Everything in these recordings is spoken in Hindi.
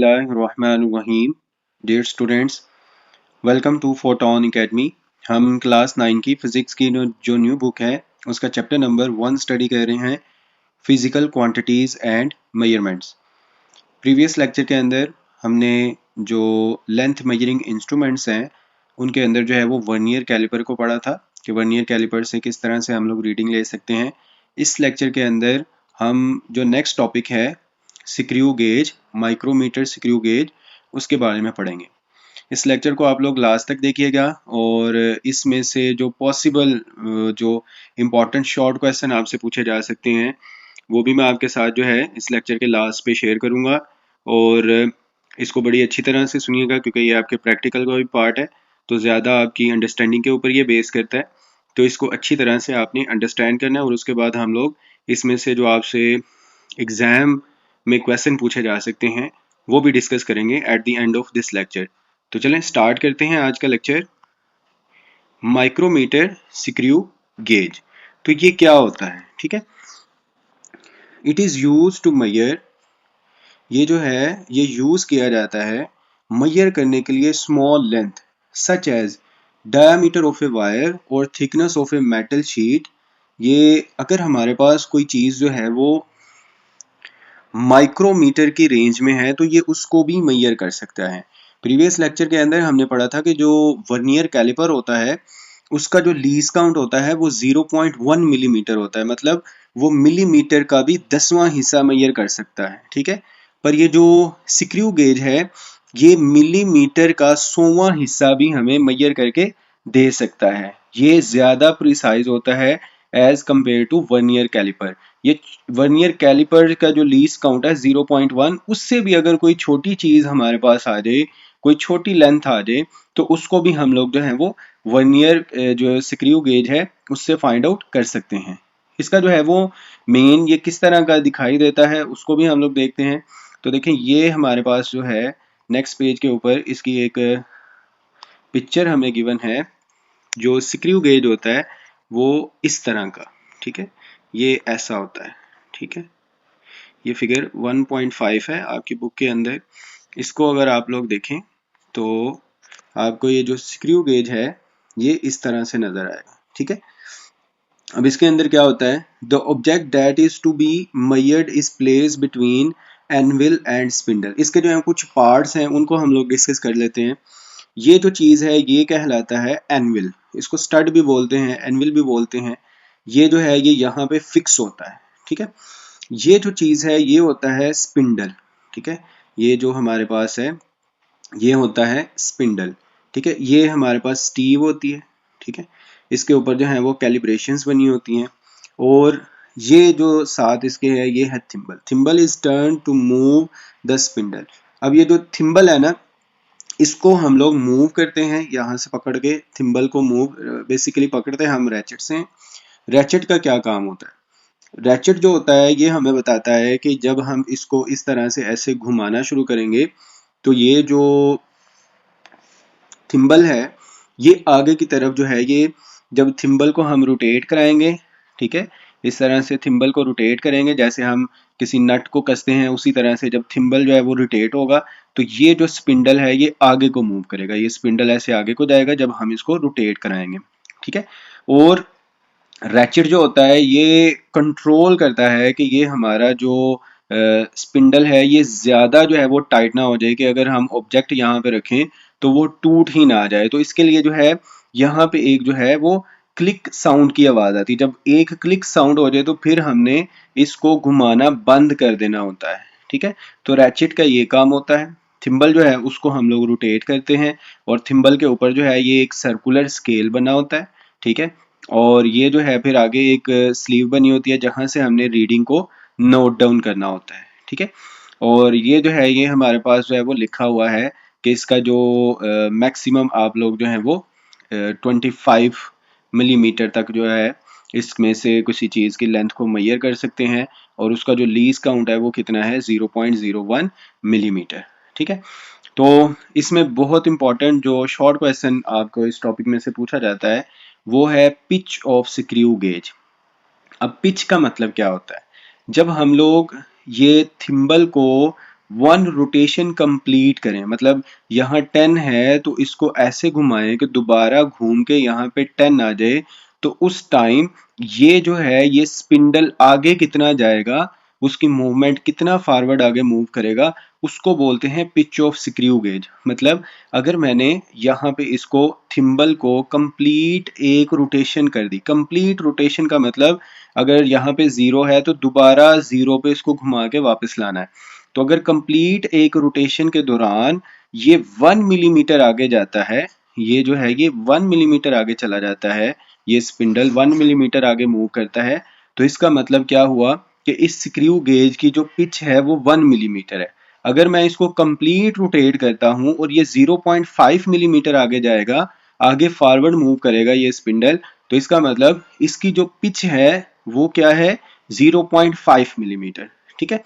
बिस्मिल्लाहिर्रहमानिर्रहीम। Dear students, welcome to photon academy. हम क्लास 9 की फिजिक्स की जो न्यू बुक है उसका चैप्टर नंबर 1 स्टडी कर रहे हैं, physical quantities and measurements. Previous lecture के अंदर हमने जो लेंथ मेजरिंग इंस्ट्रूमेंट्स हैं उनके अंदर जो है वो वर्नियर कैलिपर को पढ़ा था कि वर्नियर कैलिपर से किस तरह से हम लोग रीडिंग ले सकते हैं। इस लेक्चर के अंदर हम जो नेक्स्ट टॉपिक है screw gauge, micrometer screw gauge, उसके बारे में पढ़ेंगे। इस लेक्चर को आप लोग लास्ट तक देखिएगा और इसमें से जो पॉसिबल जो इम्पोर्टेंट शॉर्ट क्वेश्चन आपसे पूछे जा सकते हैं वो भी मैं आपके साथ जो है इस लेक्चर के लास्ट पे शेयर करूंगा। और इसको बड़ी अच्छी तरह से सुनिएगा क्योंकि ये आपके प्रैक्टिकल का भी पार्ट है, तो ज़्यादा आपकी अंडरस्टैंडिंग के ऊपर ये बेस करता है। तो इसको अच्छी तरह से आपने अंडरस्टैंड करना है और उसके बाद हम लोग इसमें से जो आपसे एग्ज़ाम में क्वेश्चन पूछे जा सकते हैं वो भी डिस्कस करेंगे at the end of this lecture. तो चलें स्टार्ट करते हैं आज का लेक्चर। माइक्रोमीटर स्क्रू गेज, तो ये क्या होता है? ठीक है, it is use to measure, ये जो है ये यूज़ किया जाता है मेजर करने के लिए small length such as diameter of a wire और thickness of a metal sheet. ये अगर हमारे पास कोई चीज़ जो है वो माइक्रोमीटर की रेंज में है तो ये उसको भी मेजर कर सकता है। प्रीवियस लेक्चर के अंदर हमने पढ़ा था कि जो वर्नियर कैलिपर होता है उसका जो लीस्ट काउंट होता है वो 0.1 मिलीमीटर होता है, मतलब वो मिलीमीटर का भी 10वां हिस्सा मेजर कर सकता है। ठीक है, पर ये जो स्क्रू गेज है ये मिलीमीटर का 100वां हिस्सा भी हमें मेजर करके दे सकता है। ये ज़्यादा प्रिसाइज होता है as compare to vernier caliper. ये वर्नियर कैलिपर का जो लीस्ट काउंट है 0.1, उससे भी अगर कोई छोटी चीज़ हमारे पास आ जाए, कोई छोटी लेंथ आ जाए, तो उसको भी हम लोग जो है वो वर्नियर जो स्क्रू गेज है उससे फाइंड आउट कर सकते हैं। इसका जो है वो मेन ये किस तरह का दिखाई देता है उसको भी हम लोग देखते हैं। तो देखें, ये हमारे पास जो है नेक्स्ट पेज के ऊपर इसकी एक पिक्चर हमें गिवन है। जो स्क्रू गेज होता है वो इस तरह का, ठीक है, ये ऐसा होता है। ठीक है, ये फिगर 1.5 है आपकी बुक के अंदर। इसको अगर आप लोग देखें तो आपको ये जो स्क्रू गेज है ये इस तरह से नजर आएगा। ठीक है, अब इसके अंदर क्या होता है, the object that is to be measured is place between anvil and spindle. इसके जो है कुछ पार्ट्स हैं उनको हम लोग डिस्कस कर लेते हैं। ये जो चीज़ है ये कहलाता है एनविल, इसको स्टड भी बोलते हैं, एनविल भी बोलते हैं। ये जो है ये यहाँ पे फिक्स होता है। ठीक है, ये जो चीज़ है ये होता है स्पिंडल। ठीक है, ये जो हमारे पास है ये होता है स्पिंडल। ठीक है, ये हमारे पास स्टीव होती है। ठीक है, इसके ऊपर जो है वो कैलिब्रेशंस बनी होती हैं। और ये जो साथ इसके है ये है thimble. Thimble is turn to move the spindle. अब ये जो थिम्बल है ना इसको हम लोग मूव करते हैं, यहाँ से पकड़ के थिम्बल को मूव बेसिकली पकड़ते हैं हम रैचेट से। रैचेट का क्या काम होता है? रैचेट जो होता है ये हमें बताता है कि जब हम इसको इस तरह से ऐसे घुमाना शुरू करेंगे तो ये जो थिम्बल है ये आगे की तरफ जो है ये जब थिम्बल को हम रोटेट कराएंगे, ठीक है, इस तरह से थिम्बल को रोटेट करेंगे जैसे हम किसी नट को कसते हैं, उसी तरह से जब थिम्बल जो है वो रोटेट होगा तो ये जो स्पिंडल है ये आगे को मूव करेगा। ये स्पिंडल ऐसे आगे को जाएगा जब हम इसको रोटेट कराएंगे। ठीक है, और रैचेट जो होता है ये कंट्रोल करता है कि ये हमारा जो स्पिंडल है ये ज़्यादा जो है वो टाइट ना हो जाए कि अगर हम ऑब्जेक्ट यहाँ पे रखें तो वो टूट ही ना जाए। तो इसके लिए जो है यहाँ पे एक जो है वो क्लिक साउंड की आवाज़ आती है। जब एक क्लिक साउंड हो जाए तो फिर हमने इसको घुमाना बंद कर देना होता है। ठीक है, तो रैचेट का ये काम होता है। थिम्बल जो है उसको हम लोग रोटेट करते हैं और थिम्बल के ऊपर जो है ये एक सर्कुलर स्केल बना होता है। ठीक है, और ये जो है फिर आगे एक स्लीव बनी होती है जहां से हमने रीडिंग को नोट डाउन करना होता है। ठीक है, और ये जो है ये हमारे पास जो है वो लिखा हुआ है कि इसका जो मैक्सिमम आप लोग जो है वो 25 मिलीमीटर तक जो है इसमें से किसी चीज़ की लेंथ को मेजर कर सकते हैं और उसका जो लीस्ट काउंट है वो कितना है 0.01 मिलीमीटर। ठीक है, तो इसमें बहुत इंपॉर्टेंट जो शॉर्ट क्वेश्चन आपको इस टॉपिक में से पूछा जाता है वो है पिच ऑफ स्क्रू गेज। अब पिच का मतलब क्या होता है? जब हम लोग ये थिम्बल को वन रोटेशन कंप्लीट करें, मतलब यहाँ 10 है तो इसको ऐसे घुमाएं कि दोबारा घूम के यहाँ पे 10 आ जाए। तो उस टाइम ये जो है ये स्पिंडल आगे कितना जाएगा, उसकी मूवमेंट कितना फॉरवर्ड आगे मूव करेगा, उसको बोलते हैं पिच ऑफ स्क्रू गेज। मतलब अगर मैंने यहाँ पे इसको थिम्बल को कंप्लीट एक रोटेशन कर दी, कंप्लीट रोटेशन का मतलब अगर यहाँ पे 0 है तो दोबारा 0 पे इसको घुमा के वापस लाना है। तो अगर कंप्लीट एक रोटेशन के दौरान ये 1 मिलीमीटर आगे जाता है, ये जो है ये 1 मिलीमीटर आगे चला जाता है, ये स्पिंडल 1 मिलीमीटर आगे मूव करता है, तो इसका मतलब क्या हुआ कि इस स्क्रू गेज की जो पिच है वो 1 मिलीमीटर है। अगर मैं इसको कंप्लीट रोटेट करता हूं और ये 0.5 मिलीमीटर आगे जाएगा, आगे फॉरवर्ड मूव करेगा ये स्पिंडल, तो इसका मतलब इसकी जो पिच है वो क्या है, 0.5 मिलीमीटर। ठीक है।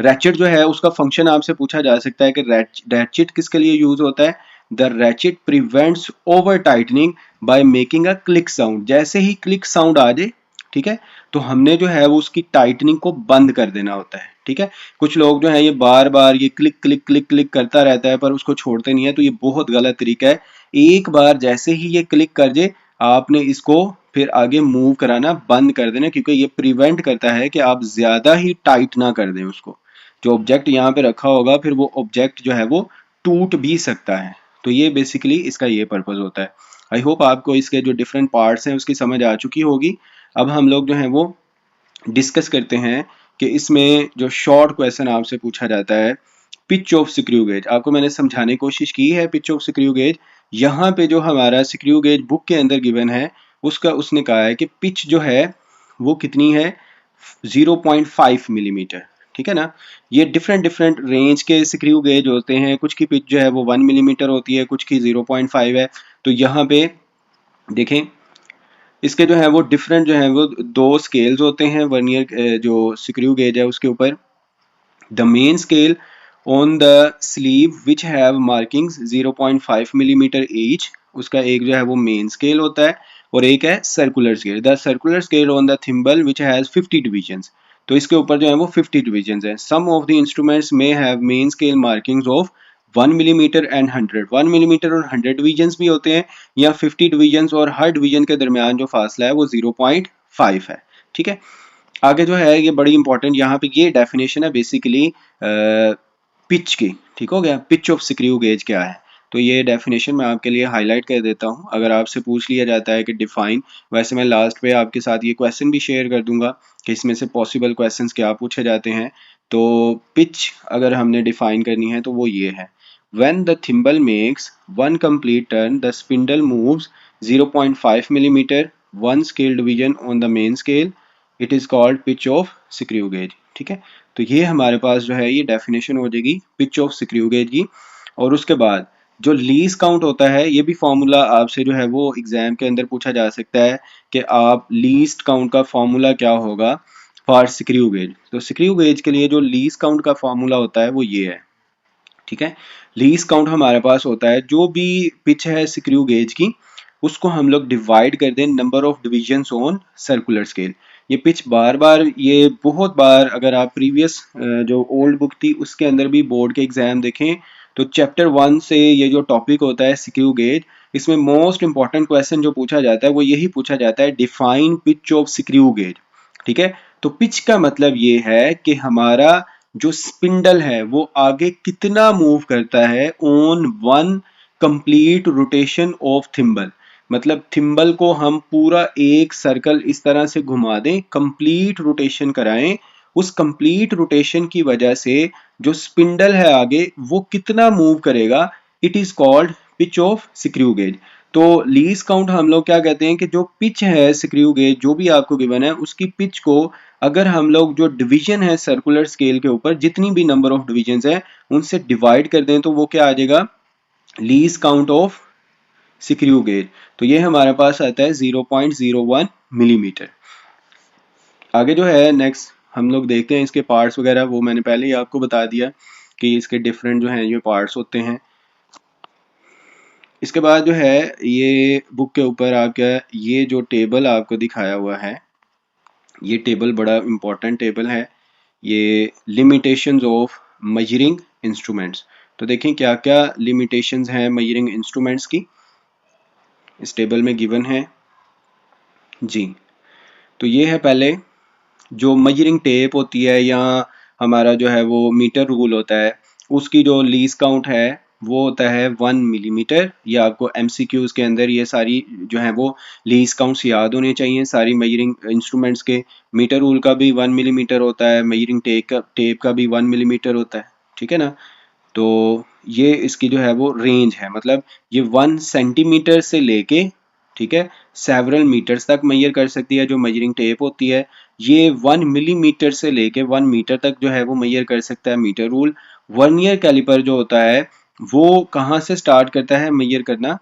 रैचेट जो है उसका फंक्शन आपसे पूछा जा सकता है कि रैचेट किसके लिए यूज होता है। The ratchet prevents over tightening by making a click sound. जैसे ही क्लिक साउंड आ जाए, ठीक है, तो हमने जो है वो उसकी टाइटनिंग को बंद कर देना होता है। ठीक है। कुछ लोग जो है ये बार बार ये क्लिक क्लिक क्लिक क्लिक करता रहता है पर उसको छोड़ते नहीं है, तो ये बहुत गलत तरीका है। एक बार जैसे ही ये क्लिक कर जाए आपने इसको फिर आगे मूव कराना बंद कर देना, क्योंकि ये प्रिवेंट करता है कि आप ज्यादा ही टाइट ना कर दें उसको। जो ऑब्जेक्ट यहाँ पे रखा होगा फिर वो ऑब्जेक्ट जो है वो टूट भी सकता है। तो ये बेसिकली इसका ये पर्पज होता है। आई होप आपको इसके जो डिफरेंट पार्ट्स हैं उसकी समझ आ चुकी होगी। अब हम लोग जो है वो डिस्कस करते हैं कि इसमें जो शॉर्ट क्वेश्चन आपसे पूछा जाता है, पिच ऑफ स्क्रू गेज। आपको मैंने समझाने की कोशिश की है पिच ऑफ स्क्रू गेज। यहाँ पे जो हमारा स्क्रू गेज बुक के अंदर गिवन है उसका उसने कहा है कि पिच जो है वो कितनी है, 0.5 मिलीमीटर। ठीक है ना। ये डिफरेंट डिफरेंट रेंज के स्क्रू गेज होते हैं, कुछ की पिच जो है वो 1 मिलीमीटर होती है, कुछ की 0.5 है। तो यहाँ पे देखें इसके जो है वो डिफरेंट जो है वो दो स्केल्स होते हैं वर्नियर जो स्क्रू गेज है उसके ऊपर। The main scale on the sleeve which have markings 0.5 millimetre each, उसका एक जो है वो मेन स्केल होता है, और एक है circular scale. The circular scale on the thimble which has 50 divisions, तो इसके ऊपर जो है वो 50 डिविजन्स है। सम ऑफ द इंस्ट्रूमेंट्स में have main scale markings of 1 millimetre and 100। 1 millimetre और 100 डिविजन्स भी होते हैं, या 50 डिविजन्स और हर डिवीजन के दरमियान जो फासला है वो 0.5 है। ठीक है। आगे जो है ये बड़ी इंपॉर्टेंट, यहाँ पे ये डेफिनेशन है बेसिकली पिच की। ठीक हो गया, पिच ऑफ स्क्रू गेज क्या है। तो ये डेफिनेशन मैं आपके लिए हाईलाइट कर देता हूँ, अगर आपसे पूछ लिया जाता है कि डिफाइन। वैसे मैं लास्ट पे आपके साथ ये क्वेश्चन भी शेयर कर दूंगा कि इसमें से पॉसिबल क्वेश्चंस क्या पूछे जाते हैं। तो पिच अगर हमने डिफाइन करनी है तो वो ये है, when the thimble makes one complete turn the spindle moves 0.5 millimeter, one scale division on the main scale, it is called pitch of screw gauge. ठीक है। तो ये हमारे पास जो है ये डेफिनेशन हो जाएगी पिच ऑफ स्क्रू गेज की। और उसके बाद जो लीज काउंट होता है, ये भी फॉर्मूला आपसे जो है वो एग्जाम के अंदर पूछा जा सकता है कि आप लीस्ट काउंट का फॉर्मूला क्या होगा फॉर स्क्रू गेज। तो स्क्रू गेज के लिए जो लीज काउंट का फॉर्मूला होता है वो ये है। ठीक है। लीज काउंट हमारे पास होता है जो भी पिच है स्क्रू गेज की, उसको हम लोग डिवाइड कर दें number of divisions on circular scale. ये पिच बार बार, ये बहुत बार, अगर आप प्रीवियस जो ओल्ड बुक थी उसके अंदर भी बोर्ड के एग्जाम देखें तो चैप्टर 1 से ये जो टॉपिक होता है स्क्रू गेज, इसमें मोस्ट इंपॉर्टेंट क्वेश्चन जो पूछा जाता है वो यही पूछा जाता है, define pitch of screw gauge. ठीक है। तो पिच का मतलब ये है कि हमारा जो स्पिंडल है वो आगे कितना मूव करता है on one complete rotation of thimble. मतलब थिम्बल को हम पूरा एक सर्कल इस तरह से घुमा दें, कंप्लीट रोटेशन कराएं, उस कंप्लीट रोटेशन की वजह से जो स्पिंडल है आगे वो कितना मूव करेगा, it is called pitch of screw gauge. तो लीज काउंट हम लोग क्या कहते हैं कि जो पिच है स्क्रू गेज जो भी आपको गिवन है उसकी पिच को अगर हम लोग जो डिवीजन है सर्कुलर स्केल के ऊपर जितनी भी नंबर ऑफ डिविजन्स है उनसे डिवाइड कर दें तो वो क्या आ जाएगा, lease count of screw gauge. तो ये हमारे पास आता है 0.01 मिलीमीटर। आगे जो है नेक्स्ट हम लोग देखते हैं इसके पार्ट्स वगैरह, वो मैंने पहले ही आपको बता दिया कि इसके डिफरेंट जो हैं ये पार्ट्स होते हैं। इसके बाद जो है ये बुक के ऊपर आपका ये जो टेबल आपको दिखाया हुआ है, ये टेबल बड़ा इंपॉर्टेंट टेबल है। ये लिमिटेशंस ऑफ मेजरिंग इंस्ट्रूमेंट्स। तो देखें क्या क्या लिमिटेशंस हैं मेजरिंग इंस्ट्रूमेंट्स की, इस टेबल में गिवन है जी। तो ये है पहले जो मेजरिंग टेप होती है या हमारा जो है वो मीटर रूल होता है, उसकी जो लीस्ट काउंट है वो होता है 1 मिलीमीटर। ये आपको एमसीक्यूज के अंदर ये सारी जो है वो लीस्ट काउंट्स याद होने चाहिए सारी मेजरिंग इंस्ट्रूमेंट्स के। मीटर रूल का भी 1 मिलीमीटर होता है, मेजरिंग टेप का भी 1 मिलीमीटर होता है, ठीक है ना। तो ये इसकी जो है वो रेंज है, मतलब ये 1 सेंटीमीटर से लेके, ठीक है, सेवरल मीटर्स तक मेजर कर सकती है जो मेजरिंग टेप होती है। ये 1 मिलीमीटर से लेके 1 मीटर तक जो है वो मेजर कर सकता है मीटर रूल। वर्नियर कैलिपर जो होता है वो कहाँ से स्टार्ट करता है मेजर करना,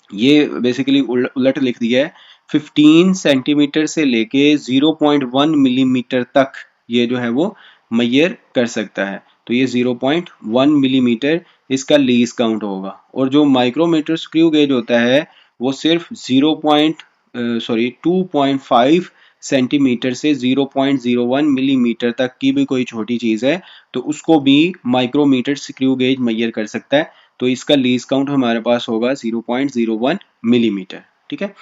ये बेसिकली उलट लिख दिया है। 15 सेंटीमीटर से लेके 0.1 मिलीमीटर तक ये जो है वो मेजर कर सकता है। तो ये 0.1 मिलीमीटर इसका लीस्ट काउंट होगा। और जो माइक्रोमीटर स्क्रू गेज होता है वो सिर्फ 2.5 सेंटीमीटर से 0.01 मिलीमीटर तक की भी कोई छोटी चीज़ है तो उसको भी माइक्रोमीटर स्क्रू गेज मेजर कर सकता है। तो इसका लीस्ट काउंट हमारे पास होगा 0.01 मिलीमीटर, ठीक है।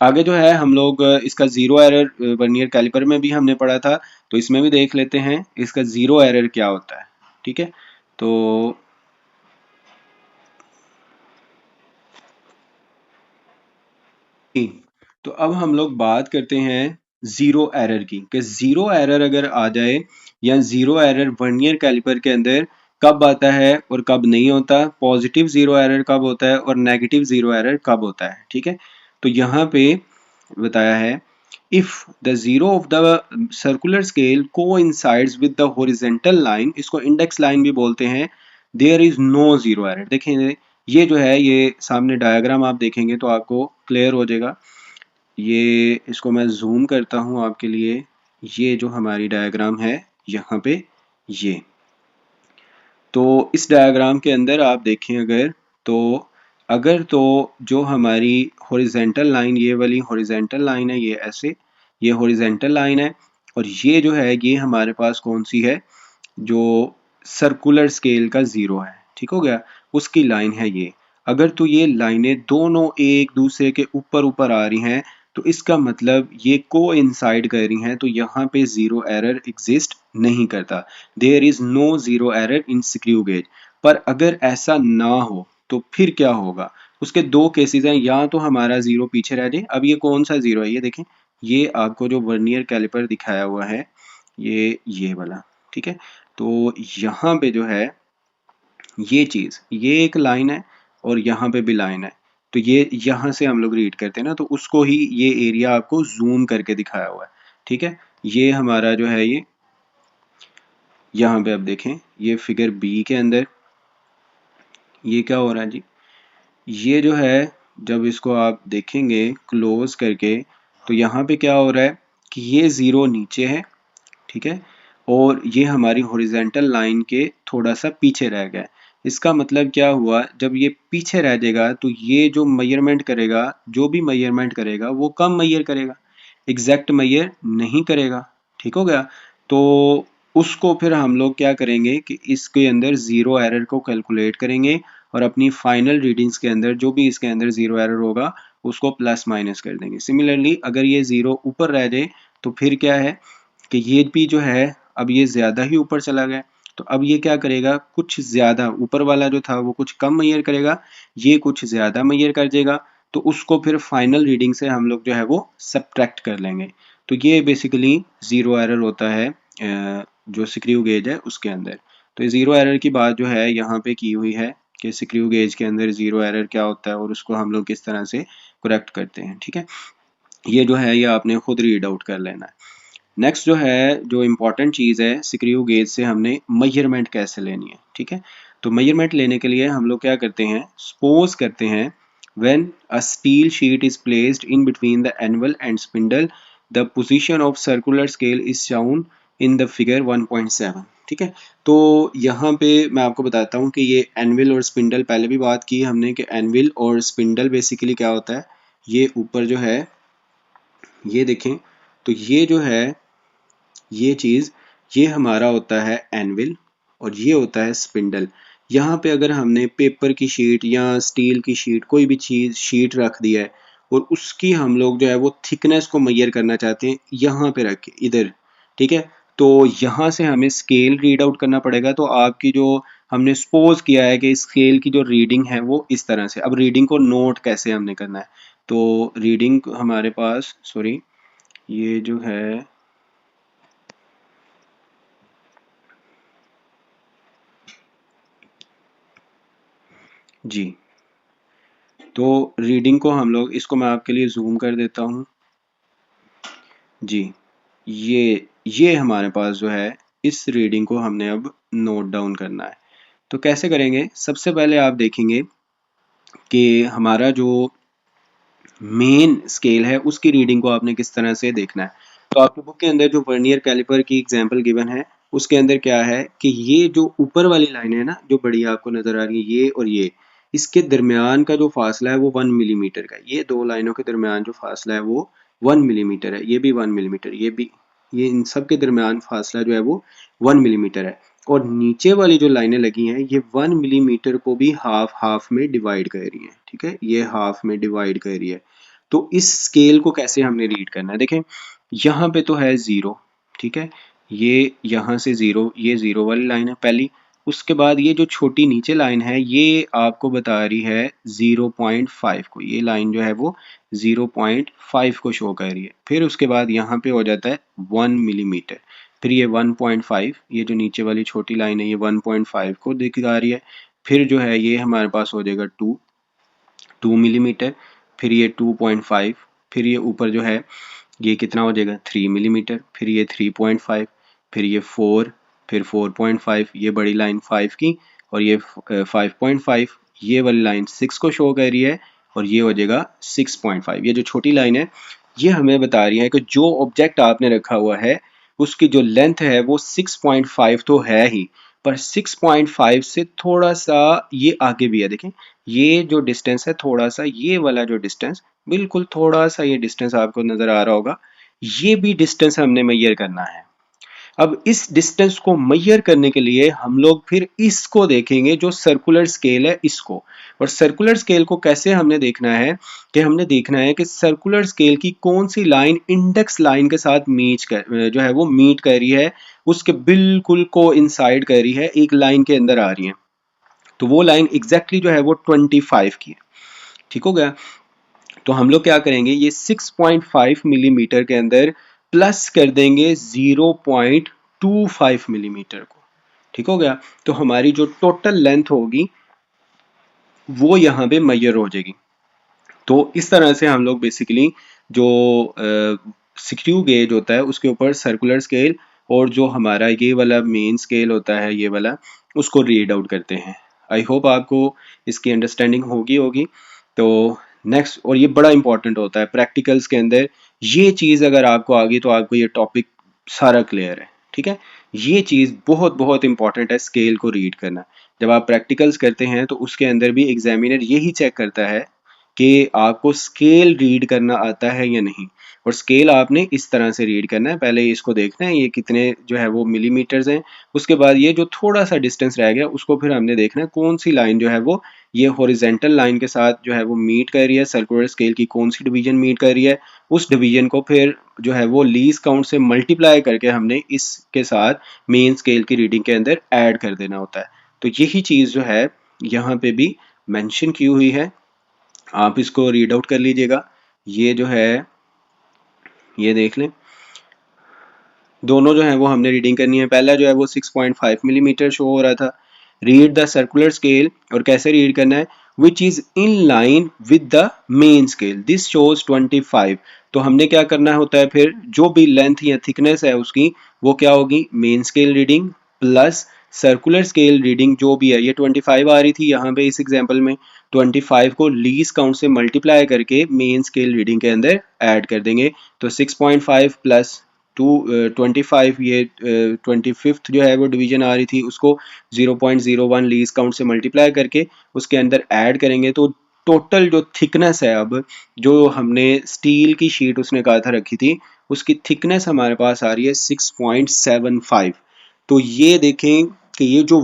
आगे जो है हम लोग इसका जीरो एरर वर्नियर कैलिपर में भी हमने पढ़ा था, तो इसमें भी देख लेते हैं इसका जीरो एरर क्या होता है, ठीक है। तो तो अब हम लोग बात करते हैं जीरो एरर की, कि जीरो एरर अगर आ जाए या जीरो एरर वर्नियर कैलिपर के अंदर कब आता है और कब नहीं होता, पॉजिटिव जीरो एरर कब होता है और नेगेटिव जीरो एरर कब होता है, ठीक है। तो यहाँ पे बताया है if the zero of the circular scale coincides with the horizontal line, इसको इंडेक्स लाइन भी बोलते हैं, there is no zero error। देखेंगे ये जो है ये सामने डायग्राम आप देखेंगे तो आपको क्लियर हो जाएगा। ये इसको मैं जूम करता हूँ आपके लिए, ये जो हमारी डायग्राम है यहाँ पे ये, तो इस डायग्राम के अंदर आप देखें अगर तो जो हमारी हॉरिजेंटल लाइन, ये वाली हॉरिजेंटल लाइन है, ये ऐसे, ये हॉरिजेंटल लाइन है और ये जो है ये हमारे पास कौन सी है, जो सर्कुलर स्केल का जीरो है, ठीक हो गया, उसकी लाइन है ये। अगर तो ये लाइनें दोनों एक दूसरे के ऊपर ऊपर आ रही हैं तो इसका मतलब ये को इंसाइड कर रही हैं, तो यहाँ पे जीरो एरर एग्जिस्ट नहीं करता, there is no zero error in screw gauge. पर अगर ऐसा ना हो तो फिर क्या होगा, उसके दो केसेस हैं, या तो हमारा जीरो पीछे रह जाए। अब ये कौन सा जीरो है, ये देखें, ये आपको जो वर्नियर कैलिपर दिखाया हुआ है ये वाला, ठीक है। तो यहाँ पे जो है ये चीज़, ये एक लाइन है और यहाँ पे भी लाइन है, तो ये यहाँ से हम लोग रीड करते हैं ना, तो उसको ही ये एरिया आपको जूम करके दिखाया हुआ है, ठीक है। ये हमारा जो है ये यहाँ पे आप देखें, ये फिगर बी के अंदर ये क्या हो रहा है जी, ये जो है जब इसको आप देखेंगे क्लोज करके तो यहाँ पे क्या हो रहा है कि ये ज़ीरो नीचे है, ठीक है, और ये हमारी हॉरिजेंटल लाइन के थोड़ा सा पीछे रह गया है। इसका मतलब क्या हुआ, जब ये पीछे रह जाएगा तो ये जो मेजरमेंट करेगा, जो भी मेजरमेंट करेगा वो कम मेजर करेगा, एग्जैक्ट मेजर नहीं करेगा, ठीक हो गया। तो उसको फिर हम लोग क्या करेंगे कि इसके अंदर ज़ीरो एरर को कैलकुलेट करेंगे और अपनी फाइनल रीडिंग्स के अंदर जो भी इसके अंदर ज़ीरो एरर होगा उसको प्लस माइनस कर देंगे। सिमिलरली अगर ये ज़ीरो ऊपर रह जाए तो फिर क्या है कि ये भी जो है अब ये ज़्यादा ही ऊपर चला गया, तो अब ये क्या करेगा, कुछ ज़्यादा ऊपर वाला जो था वो कुछ कम मेजर करेगा, ये कुछ ज़्यादा मेजर कर देगा, तो उसको फिर फाइनल रीडिंग से हम लोग जो है वो सब्ट्रैक्ट कर लेंगे। तो ये बेसिकली ज़ीरो एरर होता है जो स्क्रू गेज है उसके अंदर। तो ये ज़ीरो एरर की बात जो है यहाँ पे की हुई है कि स्क्रू गेज के अंदर ज़ीरो एरर क्या होता है और उसको हम लोग किस तरह से करेक्ट करते हैं, ठीक है। ये जो है ये आपने खुद रीड आउट कर लेना है। नेक्स्ट जो है, जो इम्पोर्टेंट चीज़ है, स्क्रू गेज से हमने मेजरमेंट कैसे लेनी है, ठीक है। तो मेजरमेंट लेने के लिए हम लोग क्या करते हैं, सपोज करते हैं when a steel sheet is placed in between the anvil and spindle, the position of circular scale is shown in the figure 1.7, ठीक है। तो यहाँ पे मैं आपको बताता हूँ कि ये एनविल और स्पिंडल, पहले भी बात की हमने कि एनविल और स्पिंडल बेसिकली क्या होता है, ये ऊपर जो है ये देखें, तो ये जो है ये चीज़, ये हमारा होता है एनविल, और ये होता है स्पिंडल। यहाँ पे अगर हमने पेपर की शीट या स्टील की शीट कोई भी चीज़ शीट रख दी है और उसकी हम लोग जो है वो थिकनेस को मेजर करना चाहते हैं, यहाँ पे रख के इधर, ठीक है, तो यहाँ से हमें स्केल रीड आउट करना पड़ेगा। तो आपकी जो हमने सपोज किया है कि स्केल की जो रीडिंग है वो इस तरह से, अब रीडिंग को नोट कैसे हमने करना है, तो रीडिंग हमारे पास, सॉरी, ये जो है जी, तो रीडिंग को हम लोग, इसको मैं आपके लिए जूम कर देता हूँ जी। ये हमारे पास जो है, इस रीडिंग को हमने अब नोट डाउन करना है। तो कैसे करेंगे, सबसे पहले आप देखेंगे कि हमारा जो मेन स्केल है उसकी रीडिंग को आपने किस तरह से देखना है। तो आपकी बुक के अंदर जो वर्नियर कैलिपर की एग्जांपल गिवन है उसके अंदर क्या है कि ये जो ऊपर वाली लाइन है ना, जो बड़ी आपको नजर आ रही है, ये और ये, इसके दरमियान का जो फासला है वो 1 मिलीमीटर का है। ये दो लाइनों के दरमियान जो फासला है वो 1 मिलीमीटर है, ये भी 1 मिलीमीटर, ये भी, ये इन सब के दरमियान फासला जो है वो 1 मिलीमीटर है। और नीचे वाली जो लाइनें लगी हैं ये 1 मिलीमीटर को भी हाफ हाफ में डिवाइड कर रही हैं, ठीक है, ये हाफ में डिवाइड कर रही है। तो इस स्केल को कैसे हमने रीड करना है, देखें यहाँ पे तो है 0, ठीक है, ये यहाँ से 0, ये 0 वाली लाइन है पहली। उसके बाद ये जो छोटी नीचे लाइन है ये आपको बता रही है 0.5 को, ये लाइन जो है वो 0.5 को शो कर रही है। फिर उसके बाद यहाँ पे हो जाता है 1 मिलीमीटर, फिर ये 1.5, ये जो नीचे वाली छोटी लाइन है ये 1.5 को दिखा रही है। फिर जो है ये हमारे पास हो जाएगा 2 मिलीमीटर, फिर ये 2.5, फिर ये ऊपर जो है ये कितना हो जाएगा 3 मिलीमीटर, फिर ये 3.5, फिर ये 4, फिर 4.5, ये बड़ी लाइन 5 की, और ये 5.5, ये वाली लाइन 6 को शो कर रही है, और ये हो जाएगा 6.5। ये जो छोटी लाइन है ये हमें बता रही है कि जो ऑब्जेक्ट आपने रखा हुआ है उसकी जो लेंथ है वो 6.5 तो है ही, पर 6.5 से थोड़ा सा ये आगे भी है। देखें ये जो डिस्टेंस है, थोड़ा सा ये वाला जो डिस्टेंस, बिल्कुल थोड़ा सा ये डिस्टेंस आपको नजर आ रहा होगा, ये भी डिस्टेंस हमने मेजर करना है। अब इस डिस्टेंस को मेजर करने के लिए हम लोग फिर इसको देखेंगे, जो सर्कुलर स्केल है इसको। और सर्कुलर स्केल को कैसे हमने देखना है कि हमने देखना है कि सर्कुलर स्केल की कौन सी लाइन इंडेक्स लाइन के साथ जो है वो मीट कर रही है, उसके बिल्कुल को इंसाइड कर रही है, एक लाइन के अंदर आ रही है। तो वो लाइन एग्जैक्टली जो है वो 25 की है, ठीक हो गया। तो हम लोग क्या करेंगे, ये 6.5 मिलीमीटर के अंदर प्लस कर देंगे 0.25 मिलीमीटर को, ठीक हो गया। तो हमारी जो टोटल लेंथ होगी वो यहाँ पे मेजर हो जाएगी। तो इस तरह से हम लोग बेसिकली जो स्क्रू गेज होता है उसके ऊपर सर्कुलर स्केल और जो हमारा ये वाला मेन स्केल होता है ये वाला, उसको रीड आउट करते हैं। आई होप आपको इसकी अंडरस्टैंडिंग होगी। तो नेक्स्ट, और ये बड़ा इंपॉर्टेंट होता है प्रैक्टिकल्स के अंदर, ये चीज़ अगर आपको आ गई तो आपको ये टॉपिक सारा क्लियर है, ठीक है। ये चीज़ बहुत बहुत इंपॉर्टेंट है, स्केल को रीड करना। जब आप प्रैक्टिकल्स करते हैं तो उसके अंदर भी एग्जामिनर यही चेक करता है कि आपको स्केल रीड करना आता है या नहीं। और स्केल आपने इस तरह से रीड करना है, पहले इसको देखना है ये कितने जो है वो मिलीमीटर्स हैं, उसके बाद ये जो थोड़ा सा डिस्टेंस रह गया उसको फिर हमने देखना है कौन सी लाइन जो है वो ये हॉरिजेंटल लाइन के साथ जो है वो मीट कर रही है, सर्कुलर स्केल की कौन सी डिवीजन मीट कर रही है, उस डिवीजन को फिर जो है वो लीस्ट काउंट से मल्टीप्लाई करके हमने इसके साथ मेन स्केल की रीडिंग के अंदर ऐड कर देना होता है। तो यही चीज़ जो है यहाँ पे भी मेंशन की हुई है, आप इसको रीड आउट कर लीजिएगा। ये जो है ये देख लें, दोनों जो है वो हमने रीडिंग करनी है। पहला जो है वो 6.5 मिलीमीटर शो हो रहा था। रीड द सर्कुलर स्केल, और कैसे रीड करना है, which is in line with the main scale, this shows 25। तो हमने क्या करना होता है, फिर जो भी लेंथ या थिकनेस है उसकी वो क्या होगी, main scale reading plus circular scale reading जो भी है, ये 25 आ रही थी यहाँ पे इस एग्जाम्पल में, 25 को लीस्ट काउंट से मल्टीप्लाई करके मेन स्केल रीडिंग के अंदर ऐड कर देंगे। तो 6.5 प्लस 25, ये 25th जो है वो डिवीजन आ रही थी उसको 0.01 लीस्ट काउंट से मल्टीप्लाई करके उसके अंदर ऐड करेंगे। तो टोटल जो थिकनेस है, अब जो हमने स्टील की शीट उसने कहा था रखी थी, उसकी थिकनेस हमारे पास आ रही है 6.75। तो ये देखें कि ये जो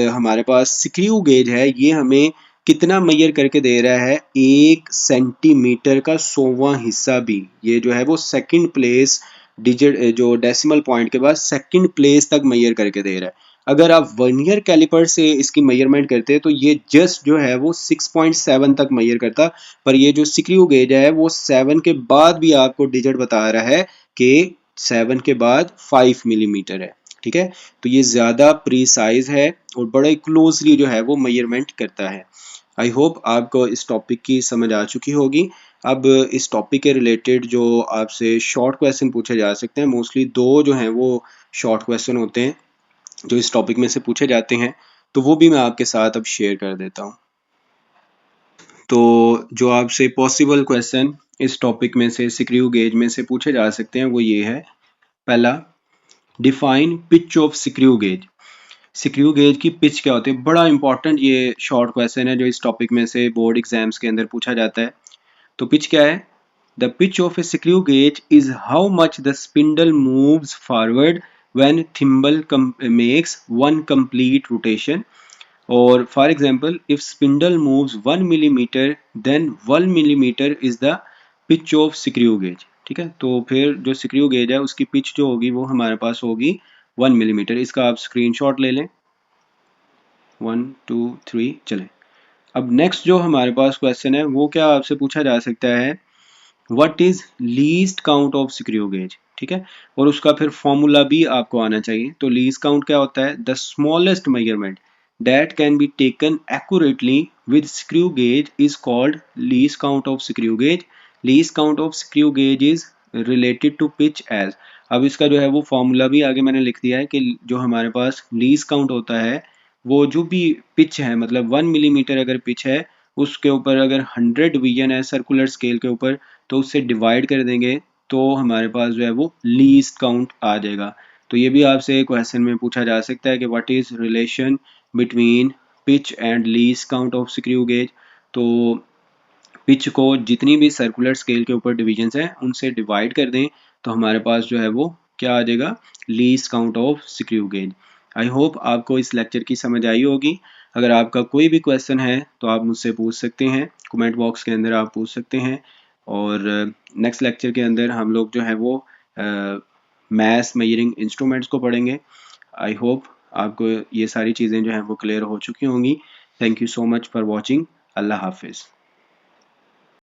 हमारे पास स्क्रू गेज है ये हमें कितना मेजर करके दे रहा है, 1 सेंटीमीटर का 100वां हिस्सा भी। ये जो है वो सेकंड प्लेस डिजिट जो डेसिमल पॉइंट के बाद सेकंड प्लेस तक मेजर करके दे रहा है। अगर आप वर्नियर कैलिपर से इसकी मेजरमेंट करते हैं तो ये जस्ट जो है वो 6.7 तक मेजर करता, पर ये जो स्क्रू गेज है वो 7 के बाद भी आपको डिजिट बता रहा है कि 7 के बाद 5 मिलीमीटर है। ठीक है, तो ये ज़्यादा प्रीसाइज है और बड़े क्लोजली जो है वो मेजरमेंट करता है। आई होप आपको इस टॉपिक की समझ आ चुकी होगी। अब इस टॉपिक के रिलेटेड जो आपसे शॉर्ट क्वेश्चन पूछे जा सकते हैं, मोस्टली 2 जो हैं वो शॉर्ट क्वेश्चन होते हैं जो इस टॉपिक में से पूछे जाते हैं, तो वो भी मैं आपके साथ अब शेयर कर देता हूँ। तो जो आपसे पॉसिबल क्वेश्चन इस टॉपिक में से स्क्रू गेज में से पूछे जा सकते हैं वो ये है। पहला, define pitch of screw gauge. Screw gauge की पिच क्या होती है? बड़ा इंपॉर्टेंट ये शॉर्ट क्वेश्चन है जो इस टॉपिक में से बोर्ड एग्जाम्स के अंदर पूछा जाता है। तो पिच क्या है? The pitch of a screw gauge is how much the spindle moves forward when thimble makes one complete rotation, और for example if spindle moves 1 millimetre then 1 millimetre is the pitch of screw gauge. ठीक है, तो फिर जो स्क्रू गेज है उसकी पिच जो होगी वो हमारे पास होगी 1 मिलीमीटर। इसका आप स्क्रीनशॉट ले लें। 1 2 3 चले। अब नेक्स्ट जो हमारे पास क्वेश्चन है वो क्या आपसे पूछा जा सकता है, what is least count of screw gauge. ठीक है, और उसका फिर फॉर्मूला भी आपको आना चाहिए। तो लीस्ट काउंट क्या होता है? The smallest measurement that can be taken accurately with screw gauge is called least count of screw gauge. Least count of screw gauge is related to pitch as, अब इसका जो है वो फॉर्मूला भी आगे मैंने लिख दिया है कि जो हमारे पास लीस्ट काउंट होता है वो जो भी पिच है, मतलब 1 मिलीमीटर अगर पिच है उसके ऊपर अगर 100 डिवीजन है सर्कुलर स्केल के ऊपर तो उससे डिवाइड कर देंगे तो हमारे पास जो है वो लीस्ट काउंट आ जाएगा। तो ये भी आपसे क्वेश्चन में पूछा जा सकता है कि what is relation between pitch and least count of screw gauge. तो पिच को जितनी भी सर्कुलर स्केल के ऊपर डिविजन्स हैं उनसे डिवाइड कर दें तो हमारे पास जो है वो क्या आ जाएगा, least count of screw gauge. I hope आपको इस लेक्चर की समझ आई होगी। अगर आपका कोई भी क्वेश्चन है तो आप मुझसे पूछ सकते हैं, कमेंट बॉक्स के अंदर आप पूछ सकते हैं। और नेक्स्ट लेक्चर के अंदर हम लोग जो है वो मैथ मेजरिंग इंस्ट्रूमेंट्स को पढ़ेंगे। आई होप आपको ये सारी चीज़ें जो हैं वो क्लियर हो चुकी होंगी। Thank you so much for watching. अल्लाह हाफिज़।